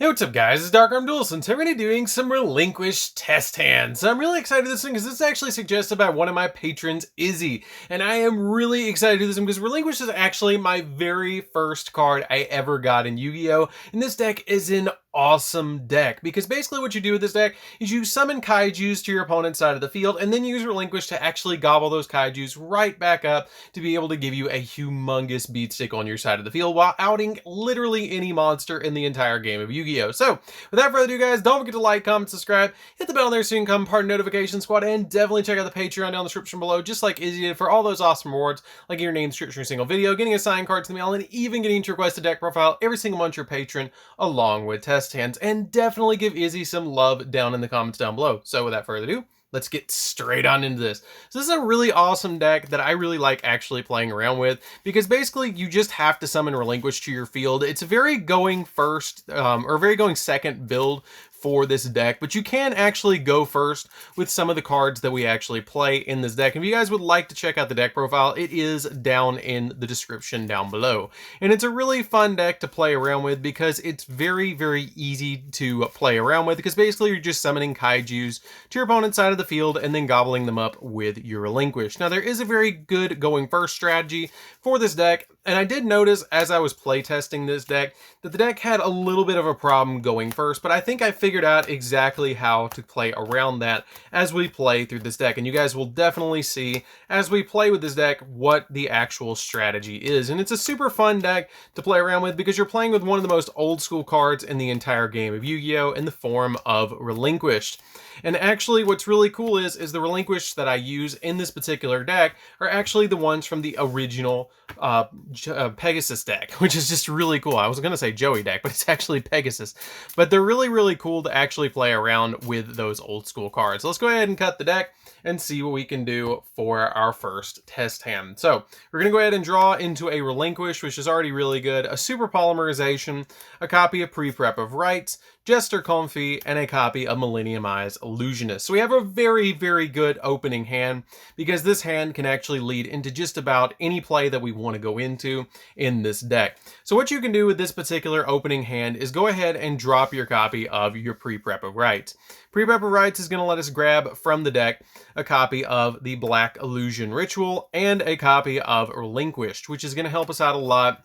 Hey, what's up guys, it's DarkArmedDuelist, and today we're going to be doing some Relinquished test hands. I'm really excited for this thing because this is actually suggested by one of my patrons, Izzy, and I am really excited to do this one because Relinquished is actually my very first card I ever got in Yu-Gi-Oh! And this deck is an awesome deck because basically what you do with this deck is you summon kaijus to your opponent's side of the field and then use Relinquish to actually gobble those kaijus right back up to be able to give you a humongous beat stick on your side of the field while outing literally any monster in the entire game of Yu-Gi-Oh! So without further ado guys, don't forget to like, comment, subscribe, hit the bell there so you can become part of the notification squad, and definitely check out the Patreon down in the description below just like Izzy did for all those awesome rewards like your name description every single video, getting a signed card to the mail, and even getting to request a deck profile every single month your patron along with test hands. And definitely give Izzy some love down in the comments down below. So without further ado, let's get straight on into this. So this is a really awesome deck that I really like actually playing around with because basically you just have to summon Relinquish to your field. It's a very going first or very going second build for this deck, but you can actually go first with some of the cards that we actually play in this deck. If you guys would like to check out the deck profile, it is down in the description down below. And it's a really fun deck to play around with because it's very, very easy to play around with because basically you're just summoning kaijus to your opponent's side of the field and then gobbling them up with your Relinquish. Now there is a very good going first strategy for this deck, and I did notice as I was playtesting this deck that the deck had a little bit of a problem going first, but I think I figured out exactly how to play around that as we play through this deck. And you guys will definitely see as we play with this deck what the actual strategy is. And it's a super fun deck to play around with because you're playing with one of the most old school cards in the entire game of Yu-Gi-Oh! In the form of Relinquished. And actually what's really cool is the Relinquish that I use in this particular deck are actually the ones from the original Pegasus deck, which is just really cool. I was going to say Joey deck, but it's actually Pegasus. But they're really, really cool to actually play around with those old school cards. So let's go ahead and cut the deck and see what we can do for our first test hand. So we're going to go ahead and draw into a Relinquish, which is already really good, a Super Polymerization, a copy of Pre-Prep of Rights, Jester Comfy, and a copy of Millennium Eyes Illusionist. So we have a very, very good opening hand because this hand can actually lead into just about any play that we want to go into in this deck. So what you can do with this particular opening hand is go ahead and drop your copy of your Pre-Prep of Rights. Pre-Prep of Rights is going to let us grab from the deck a copy of the Black Illusion Ritual and a copy of Relinquished, which is going to help us out a lot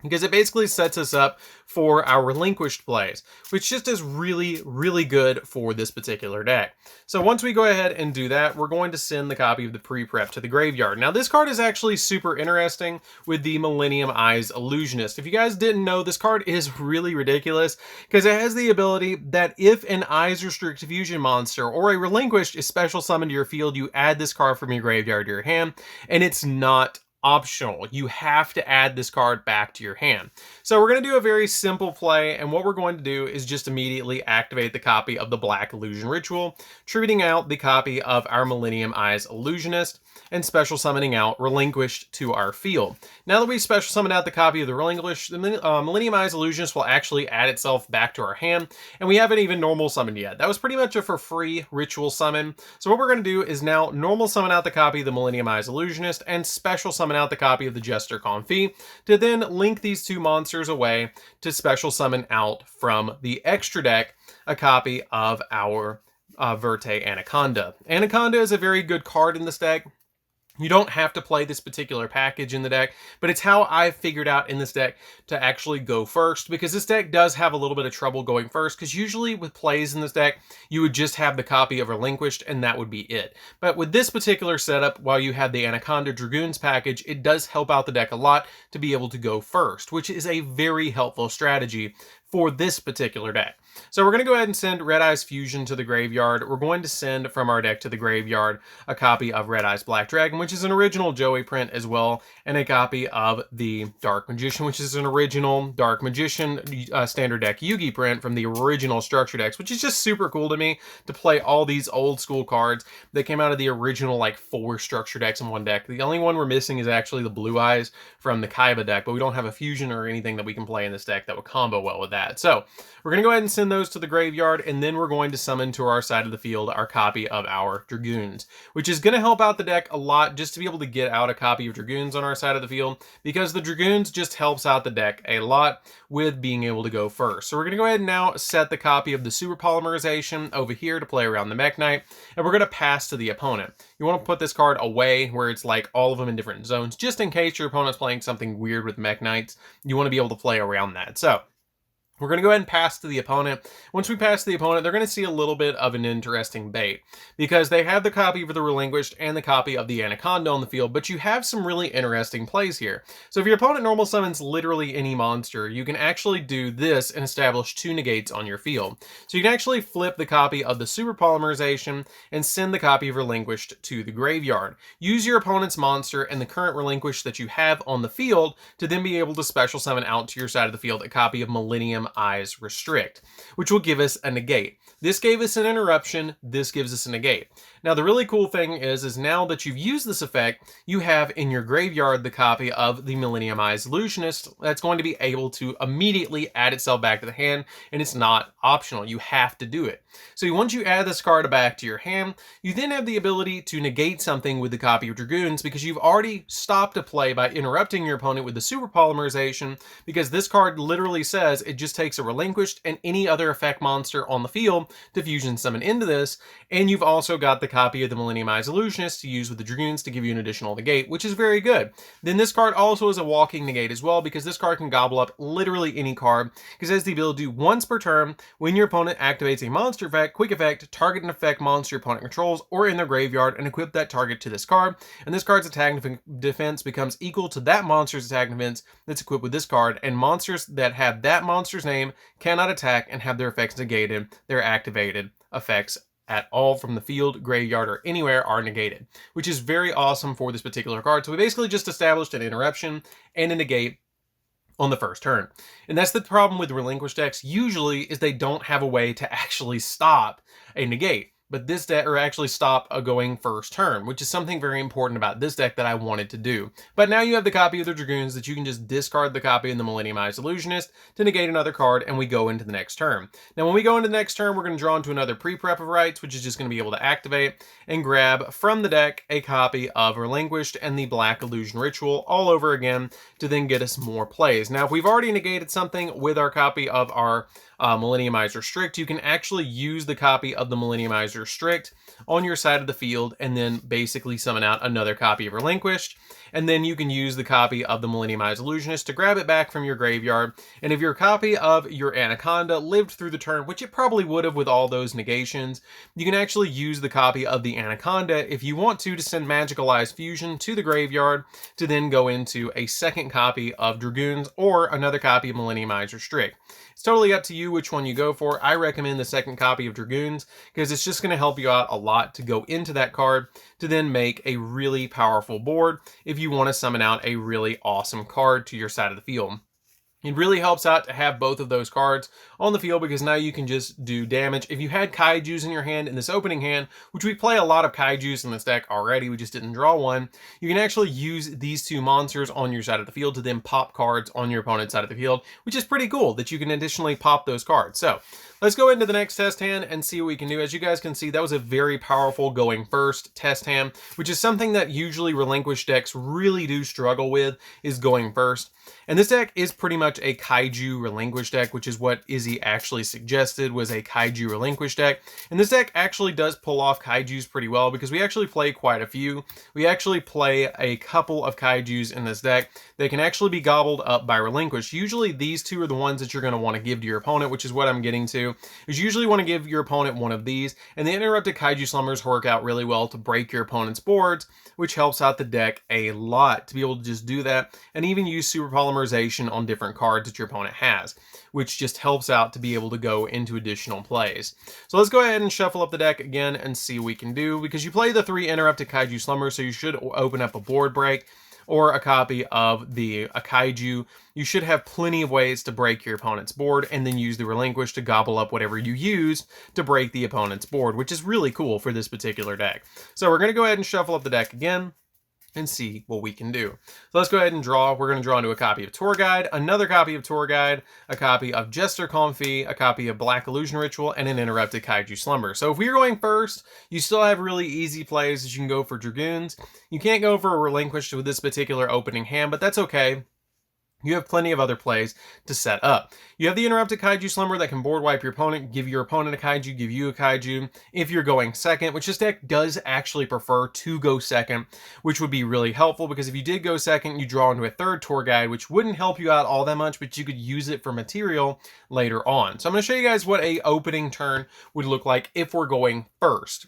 because it basically sets us up for our Relinquished plays, which just is really, really good for this particular deck. So once we go ahead and do that, we're going to send the copy of the Pre-Prep to the graveyard. Now this card is actually super interesting with the Millennium Eyes Illusionist. If you guys didn't know, this card is really ridiculous because it has the ability that if an Eyes Restricted Fusion monster or a Relinquished is special summoned to your field, you add this card from your graveyard to your hand, and it's not optional. You have to add this card back to your hand. So we're going to do a very simple play, and what we're going to do is just immediately activate the copy of the Black Illusion Ritual, tributing out the copy of our Millennium Eyes Illusionist, and special summoning out Relinquished to our field. Now that we've special summoned out the copy of the Relinquished, the Millennium Eyes Illusionist will actually add itself back to our hand, and we haven't even normal summoned yet. That was pretty much a for free ritual summon. So what we're going to do is now normal summon out the copy of the Millennium Eyes Illusionist and special summon out the copy of the Jester Comfy to then link these two monsters away to special summon out from the extra deck a copy of our Verte Anaconda. Anaconda is a very good card in this deck. You don't have to play this particular package in the deck, but it's how I figured out in this deck to actually go first, because this deck does have a little bit of trouble going first, because usually with plays in this deck, you would just have the copy of Relinquished, and that would be it. But with this particular setup, while you have the Anaconda Dragoons package, it does help out the deck a lot to be able to go first, which is a very helpful strategy for this particular deck. So we're going to go ahead and send Red Eyes Fusion to the graveyard. We're going to send from our deck to the graveyard a copy of Red Eyes Black Dragon, which is an original Joey print as well, and a copy of the Dark Magician, which is an original Dark Magician standard deck Yugi print from the original structure decks, which is just super cool to me to play all these old school cards that came out of the original like 4 structure decks in one deck. The only one we're missing is actually the Blue Eyes from the Kaiba deck, but we don't have a fusion or anything that we can play in this deck that would combo well with that. So we're going to go ahead and send send those to the graveyard, and then we're going to summon to our side of the field our copy of our Dragoons, which is going to help out the deck a lot just to be able to get out a copy of Dragoons on our side of the field, because the Dragoons just helps out the deck a lot with being able to go first. So we're going to go ahead and now set the copy of the Super Polymerization over here to play around the Mech Knight, and we're going to pass to the opponent. You want to put this card away where it's like all of them in different zones, just in case your opponent's playing something weird with Mech Knights. You want to be able to play around that. So we're going to go ahead and pass to the opponent. Once we pass to the opponent, they're going to see a little bit of an interesting bait, because they have the copy of the Relinquished and the copy of the Anaconda on the field, but you have some really interesting plays here. So if your opponent normal summons literally any monster, you can actually do this and establish 2 negates on your field. So you can actually flip the copy of the Super Polymerization and send the copy of Relinquished to the graveyard. Use your opponent's monster and the current Relinquished that you have on the field to then be able to special summon out to your side of the field a copy of Millennium Eyes Restrict, which will give us a negate. This gave us an interruption, this gives us a negate. Now the really cool thing is now that you've used this effect, you have in your graveyard the copy of the Millennium Eyes Illusionist that's going to be able to immediately add itself back to the hand, and it's not optional, you have to do it. So once you add this card back to your hand, you then have the ability to negate something with the copy of Dragoons, because you've already stopped a play by interrupting your opponent with the Super Polymerization, because this card literally says it just takes a Relinquished and any other effect monster on the field to fusion summon into this, and you've also got the copy of the Millennium Eyes Illusionist to use with the Dragoons to give you an additional negate, which is very good. Then this card also is a walking negate as well, because this card can gobble up literally any card, because it has the ability to do once per turn, when your opponent activates a monster effect, quick effect, target an effect monster your opponent controls or in their graveyard, and equip that target to this card, and this card's attack and defense becomes equal to that monster's attack and defense that's equipped with this card, and monsters that have that monster's name cannot attack and have their effects negated. Their activated effects at all from the field, graveyard, or anywhere are negated, which is very awesome for this particular card. So we basically just established an interruption and a negate on the first turn. And that's the problem with Relinquished decks usually, is they don't have a way to actually stop a negate. But this deck, or actually stop a going first turn, which is something very important about this deck that I wanted to do. But now you have the copy of the Dragoons that you can just discard the copy of the Millennium Eyes Illusionist to negate another card, and we go into the next turn. Now when we go into the next turn, we're going to draw into another pre-prep of rights, which is just going to be able to activate and grab from the deck a copy of Relinquished and the Black Illusion Ritual all over again to then get us more plays. Now if we've already negated something with our copy of our Millennium Eyes Restrict, you can actually use the copy of the Millennium Eyes Restrict on your side of the field and then basically summon out another copy of Relinquished, and then you can use the copy of the Millennium Eyes Illusionist to grab it back from your graveyard. And if your copy of your Anaconda lived through the turn, which it probably would have with all those negations, you can actually use the copy of the Anaconda if you want to send Magical Eyes Fusion to the graveyard to then go into a second copy of Dragoons or another copy of Millennium Eyes Restrict. It's totally up to you which one you go for. I recommend the second copy of Dragoons because it's just going to help you out a lot to go into that card to then make a really powerful board if you want to summon out a really awesome card to your side of the field. It really helps out to have both of those cards on the field because now you can just do damage. If you had Kaijus in your hand in this opening hand, which we play a lot of Kaijus in this deck already, we just didn't draw one, you can actually use these two monsters on your side of the field to then pop cards on your opponent's side of the field, which is pretty cool that you can additionally pop those cards. So let's go into the next test hand and see what we can do. As you guys can see, that was a very powerful going first test hand, which is something that usually Relinquished decks really do struggle with, is going first. And this deck is pretty much a Kaiju Relinquished deck, which is what Izzy actually suggested was a Kaiju Relinquished deck. And this deck actually does pull off Kaijus pretty well because we actually play quite a few. We actually play a couple of Kaijus in this deck that can actually be gobbled up by Relinquished. Usually these two are the ones that you're going to want to give to your opponent, which is what I'm getting to, is you usually want to give your opponent one of these. And the Interrupted Kaiju Slumbers work out really well to break your opponent's boards, which helps out the deck a lot to be able to just do that and even use Super Polymerization on different cards that your opponent has, which just helps out to be able to go into additional plays. So let's go ahead and shuffle up the deck again and see what we can do, because you play the 3 Interrupted Kaiju Slumbers, so you should open up a board break or a copy of a Kaiju. You should have plenty of ways to break your opponent's board and then use the Relinquish to gobble up whatever you use to break the opponent's board, which is really cool for this particular deck. So we're going to go ahead and shuffle up the deck again. and see what we can do. So let's go ahead and draw. We're going to draw into a copy of Tour Guide, another copy of Tour Guide, a copy of Jester Confit, a copy of Black Illusion Ritual, and an Interrupted Kaiju Slumber. So if we're going first, you still have really easy plays that you can go for Dragoons. You can't go for a Relinquished with this particular opening hand, but that's okay. You have plenty of other plays to set up. You have the Interrupted Kaiju Slumber that can board wipe your opponent, give your opponent a kaiju, give you a kaiju. If you're going second, which this deck does actually prefer to go second, which would be really helpful because if you did go second, you draw into a third tour guide, which wouldn't help you out all that much, but you could use it for material later on. So I'm going to show you guys what a opening turn would look like if we're going first.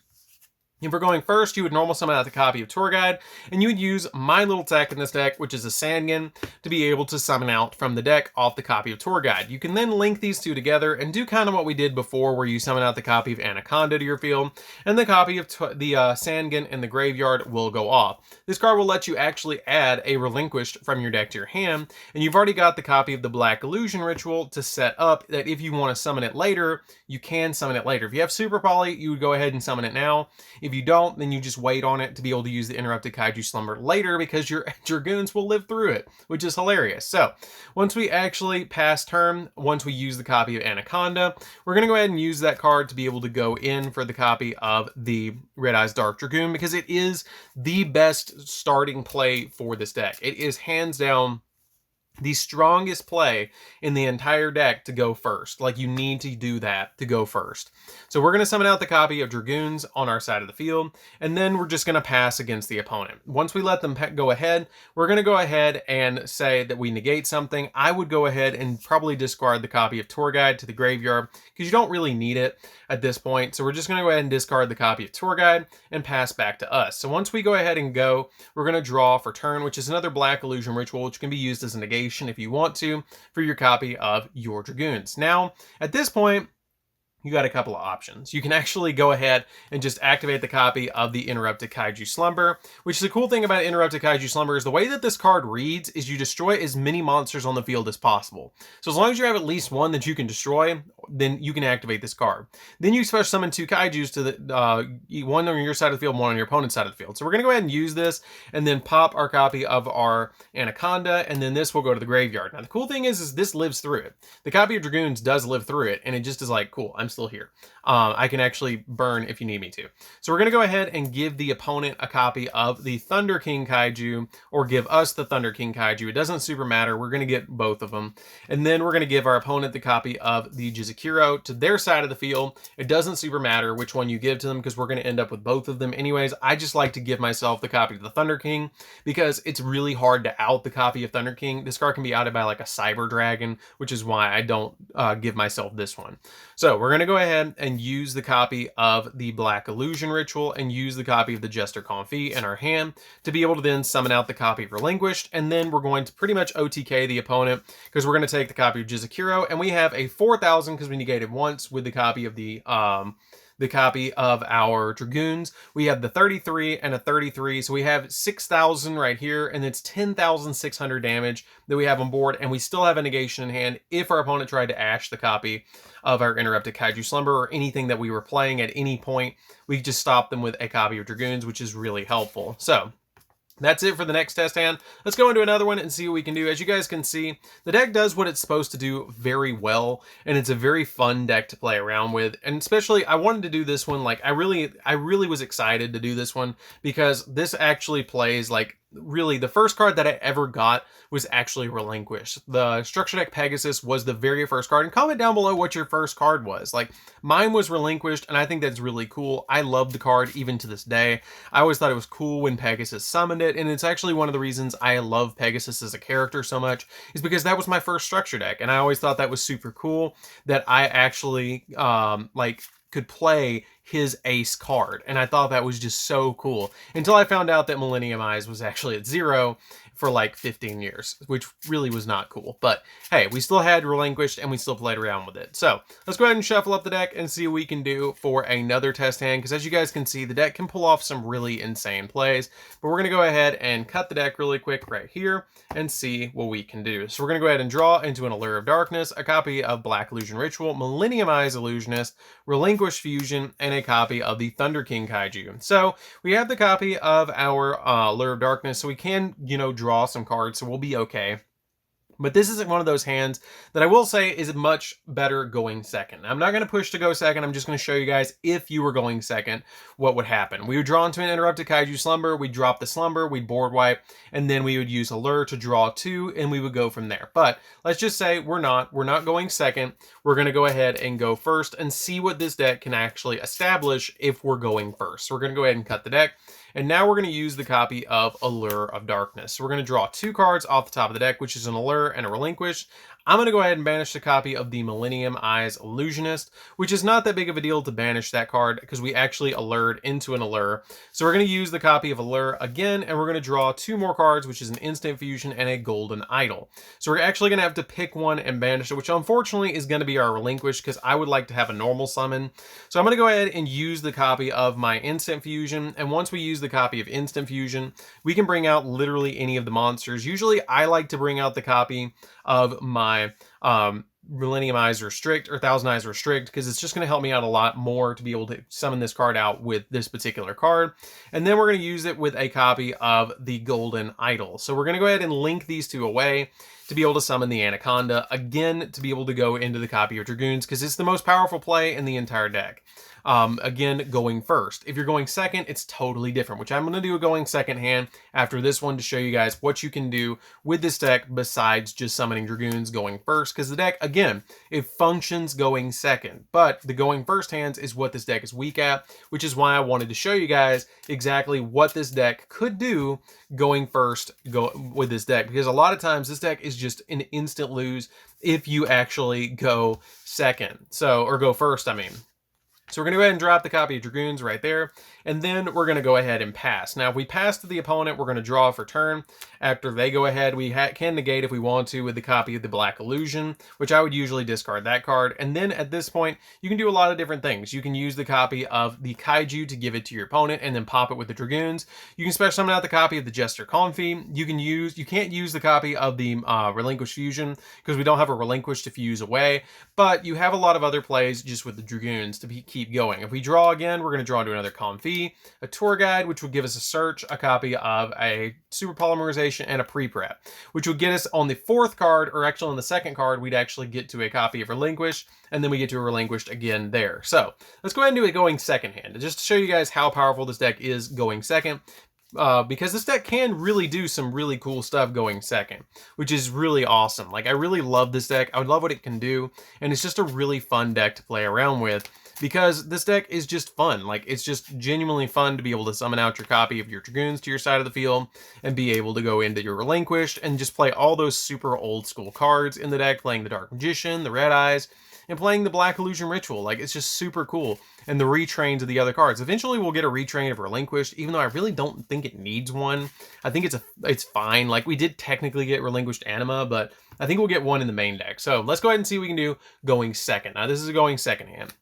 If we're going first, you would normal summon out the copy of Tour Guide, and you would use my little tech in this deck, which is a Sandgen, to be able to summon out from the deck off the copy of Tour Guide. You can then link these two together and do kind of what we did before, where you summon out the copy of Anaconda to your field, and the copy of the Sandgen in the graveyard will go off. This card will let you actually add a Relinquished from your deck to your hand, and you've already got the copy of the Black Illusion Ritual to set up that if you want to summon it later, you can summon it later. If you have Super Poly, you would go ahead and summon it now. If you don't, then you just wait on it to be able to use the Interrupted Kaiju Slumber later because your Dragoons will live through it, which is hilarious. So once we actually pass turn, once we use the copy of Anaconda, we're going to go ahead and use that card to be able to go in for the copy of the Red Eyes Dark Dragoon because it is the best starting play for this deck. It is hands down the strongest play in the entire deck to go first. Like, you need to do that to go first. So we're going to summon out the copy of Dragoons on our side of the field, and then we're just going to pass against the opponent. Once we let them go ahead, we're going to go ahead and say that we negate something. I would go ahead and probably discard the copy of Tour Guide to the graveyard because you don't really need it at this point. So we're just going to go ahead and discard the copy of Tour Guide and pass back to us. So once we go ahead and go, we're going to draw for turn, which is another Black Illusion Ritual, which can be used as a negation if you want to for your copy of your Dragoons. Now, at this point, you got a couple of options. You can actually go ahead and just activate the copy of the Interrupted Kaiju Slumber, which is the cool thing about Interrupted Kaiju Slumber is the way that this card reads is you destroy as many monsters on the field as possible. So as long as you have at least one that you can destroy, then you can activate this card. Then you special summon two Kaijus to the one on your side of the field, one on your opponent's side of the field. So we're going to go ahead and use this and then pop our copy of our Anaconda, and then this will go to the graveyard. Now the cool thing is this lives through it. The copy of Dragoons does live through it, and it just is like, cool, I'm still here. I can actually burn if you need me to. So we're going to go ahead and give the opponent a copy of the Thunder King Kaiju, or give us the Thunder King Kaiju. It doesn't super matter. We're going to get both of them. And then we're going to give our opponent the copy of the Jizukiro to their side of the field. It doesn't super matter which one you give to them because we're going to end up with both of them anyways. I just like to give myself the copy of the Thunder King because it's really hard to out the copy of Thunder King. This card can be outed by like a Cyber Dragon, which is why I don't give myself this one. So we're going to go ahead and use the copy of the Black Illusion Ritual and use the copy of the Jester Confit in our hand to be able to then summon out the copy of Relinquished, and then we're going to pretty much OTK the opponent because we're going to take the copy of Jizukiro, and we have a 4,000 because we negated once with the copy of the copy of our Dragoons. We have the 33 and a 33, so we have 6,000 right here, and it's 10,600 damage that we have on board, and we still have a negation in hand if our opponent tried to ash the copy of our Interrupted Kaiju Slumber or anything that we were playing at any point. We just stop them with a copy of Dragoons, which is really helpful. So that's it for the next test hand. Let's go into another one and see what we can do. As you guys can see, the deck does what it's supposed to do very well, and it's a very fun deck to play around with. And especially, I wanted to do this one, like, I really was excited to do this one because this actually plays, like, really the first card that I ever got was actually Relinquished. The Structure Deck Pegasus was the very first card, and comment down below what your first card was. Like, mine was Relinquished, and I think that's really cool. I love the card even to this day. I always thought it was cool when Pegasus summoned it, and it's actually one of the reasons I love Pegasus as a character so much is because that was my first Structure Deck, and I always thought that was super cool that I actually could play his ace card, and I thought that was just so cool until I found out that Millennium Eyes was actually at 0 for like 15 years, which really was not cool. But hey, we still had Relinquished and we still played around with it. So let's go ahead and shuffle up the deck and see what we can do for another test hand, because as you guys can see, the deck can pull off some really insane plays. But we're going to go ahead and cut the deck really quick right here and see what we can do. So we're going to go ahead and draw into an Allure of Darkness, a copy of Black Illusion Ritual, Millenniumized Illusionist, Relinquished Fusion, and a copy of the Thunder King Kaiju. So we have the copy of our Allure of Darkness, so we can, draw some cards, so we'll be okay. But this isn't one of those hands that I will say is much better going second. I'm not going to push to go second. I'm just going to show you guys, if you were going second, what would happen. We would draw into an Interrupted Kaiju Slumber, we'd drop the Slumber, we'd board wipe, and then we would use Allure to draw 2, and we would go from there. But let's just say we're not going second. We're going to go ahead and go first and see what this deck can actually establish if we're going first. So we're going to go ahead and cut the deck. And now we're going to use the copy of Allure of Darkness. So we're going to draw 2 cards off the top of the deck, which is an Allure and a Relinquish. I'm going to go ahead and banish the copy of the Millenniumized Illusionist, which is not that big of a deal to banish that card because we actually allured into an Allure. So we're going to use the copy of Allure again, and we're going to draw 2 more cards, which is an Instant Fusion and a Golden Idol. So we're actually going to have to pick one and banish it, which unfortunately is going to be our Relinquish because I would like to have a normal summon. So I'm going to go ahead and use the copy of my Instant Fusion, and once we use the copy of Instant Fusion, we can bring out literally any of the monsters. Usually I like to bring out the copy of my Millenniumized Restrict or Thousandized Restrict, because it's just going to help me out a lot more to be able to summon this card out with this particular card. And then we're going to use it with a copy of the Golden Idol. So we're going to go ahead and link these 2 away to be able to summon the Anaconda, again, to be able to go into the copy of Dragoons, because it's the most powerful play in the entire deck. Again, going first. If you're going second, it's totally different, which I'm going to do a going second hand after this one to show you guys what you can do with this deck besides just summoning Dragoons going first, because the deck, again, it functions going second, but the going first hands is what this deck is weak at, which is why I wanted to show you guys exactly what this deck could do going first with this deck, because a lot of times this deck is just an instant lose if you actually go second. Or go first, I mean. So we're going to go ahead and drop the copy of Dragoons right there, and then we're going to go ahead and pass. Now, if we pass to the opponent, we're going to draw for turn. After they go ahead, we can negate if we want to with the copy of the Black Illusion, which I would usually discard that card. And then at this point, you can do a lot of different things. You can use the copy of the Kaiju to give it to your opponent and then pop it with the Dragoons. You can special summon out the copy of the Jester Comfy. You can't use the copy of the Relinquished Fusion because we don't have a Relinquish to fuse away, but you have a lot of other plays just with the Dragoons to keep going. If we draw again, we're going to draw into another Comfy, a Tour Guide, which would give us a Search, a copy of a Super Polymerization, and a Pre-Prep, which would get us on the 4th card, or actually on the 2nd card, we'd actually get to a copy of Relinquish, and then we get to a Relinquished again there. So let's go ahead and do a going second hand, just to show you guys how powerful this deck is going second. Because this deck can really do some really cool stuff going second, which is really awesome. Like, I really love this deck. I would love what it can do, and it's just a really fun deck to play around with, because this deck is just fun. Like, it's just genuinely fun to be able to summon out your copy of your Dragoons to your side of the field and be able to go into your Relinquished and just play all those super old school cards in the deck, playing the Dark Magician, the Red Eyes, and playing the Black Illusion Ritual. Like, it's just super cool. And the retrains of the other cards. Eventually we'll get a retrain of Relinquished, even though I really don't think it needs one. I think it's fine. Like, we did technically get Relinquished Anima, but I think we'll get one in the main deck. So let's go ahead and see what we can do going second. Now, this is a going second hand.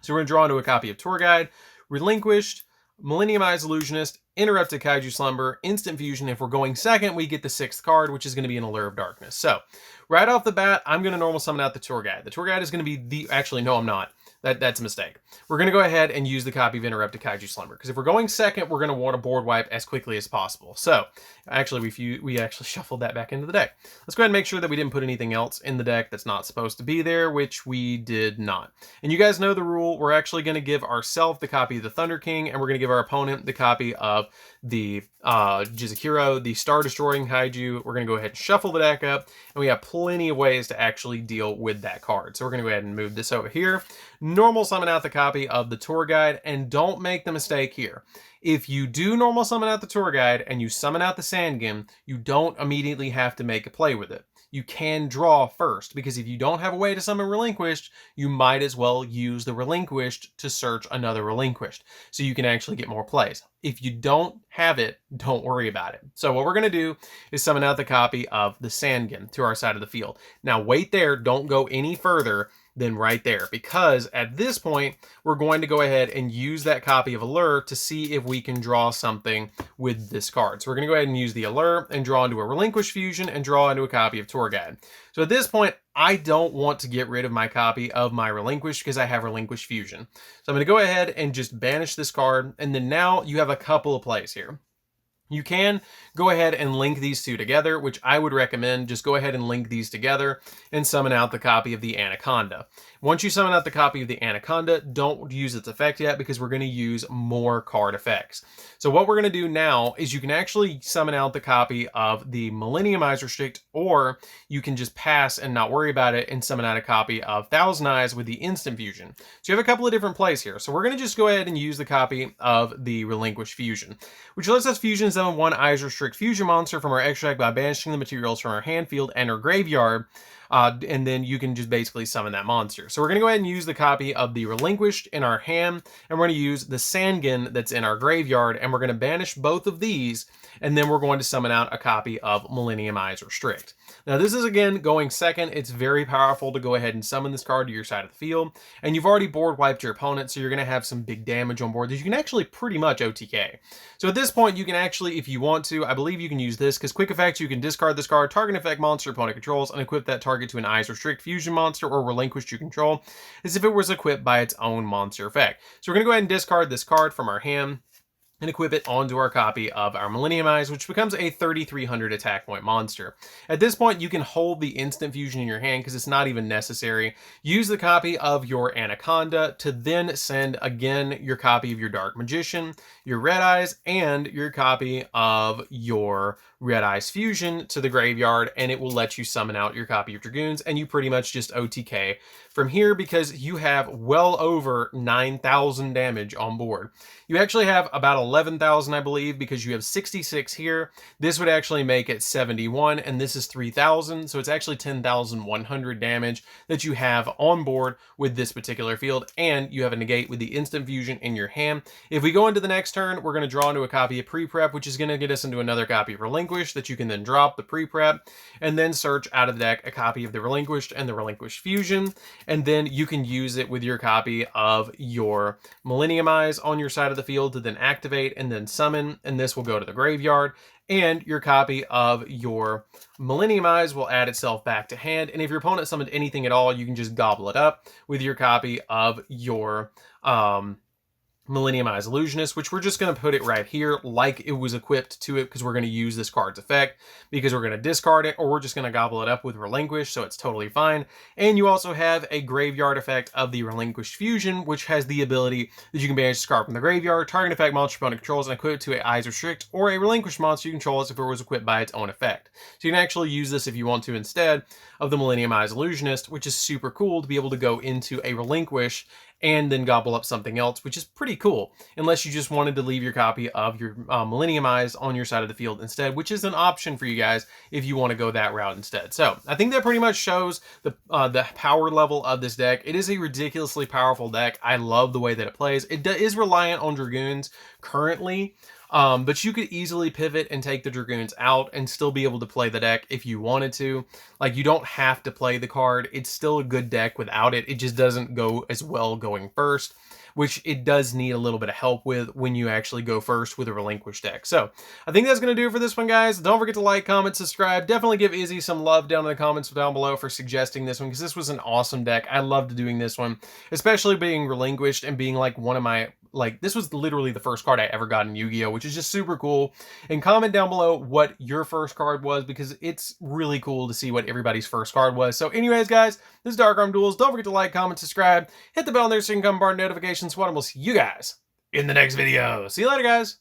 So we're going to draw into a copy of Tour Guide, Relinquished, Millenniumized Illusionist, Interrupted Kaiju Slumber, Instant Fusion. If we're going second, we get the 6th card, which is going to be an Allure of Darkness. So right off the bat, I'm going to normal summon out the Tour Guide. The Tour Guide is going to be actually, no, I'm not. That's a mistake. We're going to go ahead and use the copy of Interrupted Kaiju Slumber, because if we're going second, we're going to want to board wipe as quickly as possible. So actually, we actually shuffled that back into the deck. Let's go ahead and make sure that we didn't put anything else in the deck that's not supposed to be there, which we did not. And you guys know the rule. We're actually going to give ourselves the copy of the Thunder King, and we're going to give our opponent the copy of the Jizukiro, the Star Destroying Kaiju. We're going to go ahead and shuffle the deck up, and we have plenty of ways to actually deal with that card. So we're going to go ahead and move this over here. Normal summon out the copy of the Tour Guide, and don't make the mistake here. If you do normal summon out the Tour Guide and you summon out the Sandgin, you don't immediately have to make a play with it. you can draw first, because if you don't have a way to summon Relinquished, you might as well use the Relinquished to search another Relinquished, so you can actually get more plays. If you don't have it, don't worry about it. So what we're going to do is summon out the copy of the Sandgen to our side of the field. Now wait there, don't go any further than right there, because at this point we're going to go ahead and use that copy of Allure to see if we can draw something with this card. So we're going to go ahead and use the Allure and draw into a Relinquished Fusion and draw into a copy of Tour Guide. So at this point, I don't want to get rid of my copy of my Relinquished because I have Relinquished Fusion. So I'm going to go ahead and just banish this card, and then now you have a couple of plays here. You can go ahead and link these two together, which I would recommend. Just go ahead and link these together and summon out the copy of the Anaconda. Once you summon out the copy of the Anaconda, don't use its effect yet because we're going to use more card effects. So what we're going to do now is you can actually summon out the copy of the Millennium Eyes Restrict, or you can just pass and not worry about it and summon out a copy of Thousand Eyes with the Instant Fusion. So you have a couple of different plays here. So we're going to just go ahead and use the copy of the Relinquished Fusion, which lets us fusion summon one Eyes Restrict Fusion monster from our extra deck by banishing the materials from our hand, field, and our graveyard. And then you can just basically summon that monster. So we're going to go ahead and use the copy of the Relinquished in our hand, and we're going to use the Sandgen that's in our graveyard, and we're going to banish both of these, and then we're going to summon out a copy of Millennium Eyes Restrict. Now this is again going second. It's very powerful to go ahead and summon this card to your side of the field, and you've already board wiped your opponent, so you're going to have some big damage on board that you can actually pretty much OTK. So at this point you can actually, if you want to, I believe you can use this, because quick effects, you can discard this card, target effect monster opponent controls, and equip that target to an Eyes Restrict Fusion monster or Relinquished you control as if it was equipped by its own monster effect. So we're going to go ahead and discard this card from our hand and equip it onto our copy of our Millennium Eyes, which becomes a 3,300 attack point monster. At this point, you can hold the Instant Fusion in your hand because it's not even necessary. Use the copy of your Anaconda to then send again your copy of your Dark Magician, your Red Eyes, and your copy of your Red Eyes Fusion to the graveyard, and it will let you summon out your copy of Dragoons, and you pretty much just OTK from here because you have well over 9,000 damage on board. You actually have about 11,000, I believe, because you have 66 here. This would actually make it 71, and this is 3,000, so it's actually 10,100 damage that you have on board with this particular field, and you have a negate with the Instant Fusion in your hand. If we go into the next turn, we're going to draw into a copy of Pre-Prep, which is going to get us into another copy of Relinquished that you can then drop the Pre-Prep, and then search out of the deck a copy of the Relinquished and the Relinquished Fusion, and then you can use it with your copy of your Millennium Eyes on your side of the field to then activate and then summon, and this will go to the graveyard, and your copy of your Millennium Eyes will add itself back to hand, and if your opponent summoned anything at all, you can just gobble it up with your copy of your Millennium Eyes Illusionist, which we're just going to put it right here like it was equipped to it because we're going to use this card's effect because we're going to discard it, or we're just going to gobble it up with Relinquish, so it's totally fine. And you also have a graveyard effect of the Relinquished Fusion, which has the ability that you can banish this card from the graveyard, target effect monster opponent controls, and equip it to a Eyes Restrict or a Relinquished monster you control as if it was equipped by its own effect. So you can actually use this if you want to instead of the Millennium Eyes Illusionist, which is super cool to be able to go into a Relinquish and then gobble up something else, which is pretty cool, unless you just wanted to leave your copy of your Millennium Eyes on your side of the field instead, which is an option for you guys if you want to go that route instead. So I think that pretty much shows the power level of this deck. It is a ridiculously powerful deck. I love the way that it plays. It is reliant on Dragoons currently, but you could easily pivot and take the Dragoons out and still be able to play the deck if you wanted to. Like, you don't have to play the card. It's still a good deck without it. It just doesn't go as well going first, which it does need a little bit of help with when you actually go first with a Relinquished deck. So I think that's going to do it for this one, guys. Don't forget to like, comment, subscribe. Definitely give Izzy some love down in the comments down below for suggesting this one, because this was an awesome deck. I loved doing this one, especially being Relinquished and being like one of my, like, this was literally the first card I ever got in Yu-Gi-Oh, which is just super cool. And comment down below what your first card was, because it's really cool to see what everybody's first card was. So anyways, guys, this is DarkArmedDuelist. Don't forget to like, comment, subscribe, hit the bell there so you can come bar notifications. And we'll see you guys in the next video. See you later, guys.